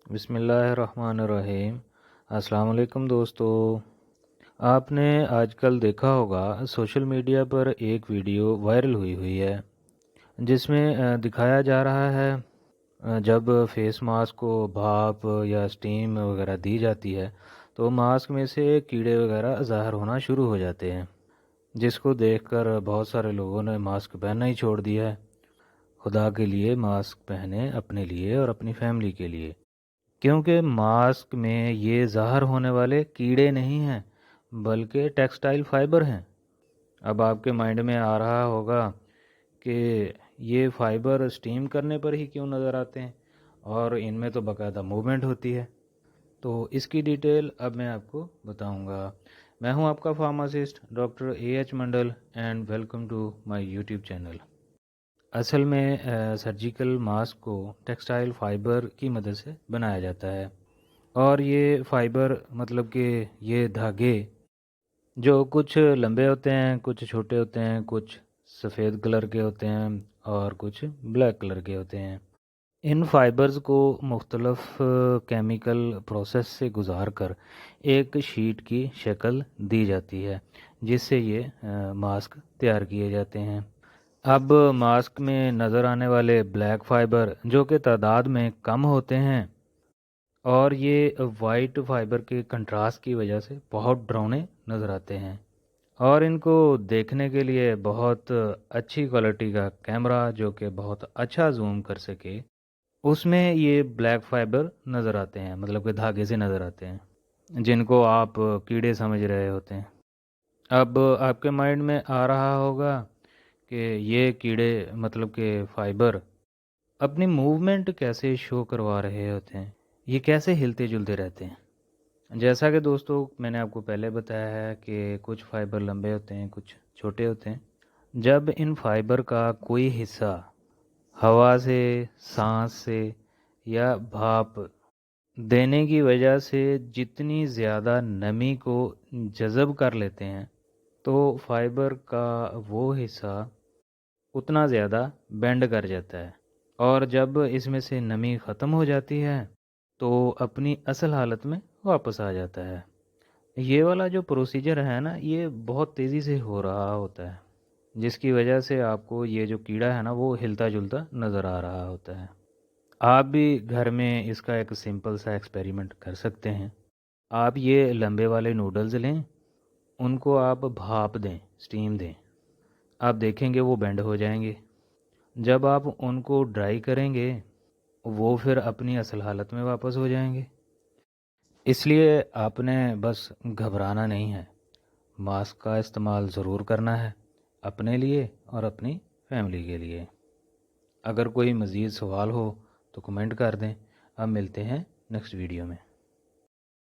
बिस्मिल्लाहिर्रहमानिर्रहीम। अस्सलाम वालेकुम दोस्तों। आपने आजकल देखा होगा सोशल मीडिया पर एक वीडियो वायरल हुई है जिसमें दिखाया जा रहा है जब फेस मास्क को भाप या स्टीम वगैरह दी जाती है तो मास्क में से कीड़े वगैरह ज़ाहिर होना शुरू हो जाते हैं, जिसको देखकर बहुत सारे लोगों ने मास्क पहनना ही छोड़ दिया है। खुदा के लिए मास्क पहने, अपने लिए और अपनी फैमिली के लिए, क्योंकि मास्क में ये ज़ाहिर होने वाले कीड़े नहीं हैं बल्कि टेक्सटाइल फाइबर हैं। अब आपके माइंड में आ रहा होगा कि ये फाइबर स्टीम करने पर ही क्यों नज़र आते हैं और इनमें तो बाकायदा मूवमेंट होती है। तो इसकी डिटेल अब मैं आपको बताऊंगा। मैं हूं आपका pharmacist doctor AH Mandal and welcome to my YouTube channel. असल में सर्जिकल मास्क को टेक्सटाइल फाइबर की मदद से बनाया जाता है और ये फाइबर मतलब कि ये धागे जो कुछ लंबे होते हैं, कुछ छोटे होते हैं, कुछ सफ़ेद कलर के होते हैं और कुछ ब्लैक कलर के होते हैं। इन फाइबर्स को मुख्तलफ़ केमिकल प्रोसेस से गुज़ार कर एक शीट की शक्ल दी जाती है जिससे ये मास्क तैयार किए जाते हैं। अब मास्क में नज़र आने वाले ब्लैक फाइबर जो कि तादाद में कम होते हैं और ये वाइट फाइबर के कंट्रास्ट की वजह से बहुत डरावने नज़र आते हैं और इनको देखने के लिए बहुत अच्छी क्वालिटी का कैमरा जो कि बहुत अच्छा जूम कर सके उसमें ये ब्लैक फाइबर नज़र आते हैं, मतलब कि धागे से नज़र आते हैं जिनको आप कीड़े समझ रहे होते हैं। अब आपके माइंड में आ रहा होगा कि ये कीड़े मतलब कि फाइबर अपनी मूवमेंट कैसे शो करवा रहे होते हैं, ये कैसे हिलते जुलते रहते हैं। जैसा कि दोस्तों मैंने आपको पहले बताया है कि कुछ फाइबर लंबे होते हैं, कुछ छोटे होते हैं। जब इन फाइबर का कोई हिस्सा हवा से, सांस से या भाप देने की वजह से जितनी ज़्यादा नमी को जज़ब कर लेते हैं तो फाइबर का वो हिस्सा उतना ज़्यादा बेंड कर जाता है और जब इसमें से नमी ख़त्म हो जाती है तो अपनी असल हालत में वापस आ जाता है। ये वाला जो प्रोसीजर है ना, ये बहुत तेज़ी से हो रहा होता है जिसकी वजह से आपको ये जो कीड़ा है ना वो हिलता जुलता नज़र आ रहा होता है। आप भी घर में इसका एक सिंपल सा एक्सपेरिमेंट कर सकते हैं। आप ये लंबे वाले नूडल्स लें, उनको आप भाप दें, स्टीम दें। आप देखेंगे वो बेंड हो जाएंगे। जब आप उनको ड्राई करेंगे वो फिर अपनी असल हालत में वापस हो जाएंगे। इसलिए आपने बस घबराना नहीं है, मास्क का इस्तेमाल ज़रूर करना है अपने लिए और अपनी फैमिली के लिए। अगर कोई मज़ीद सवाल हो तो कमेंट कर दें। अब मिलते हैं नेक्स्ट वीडियो में।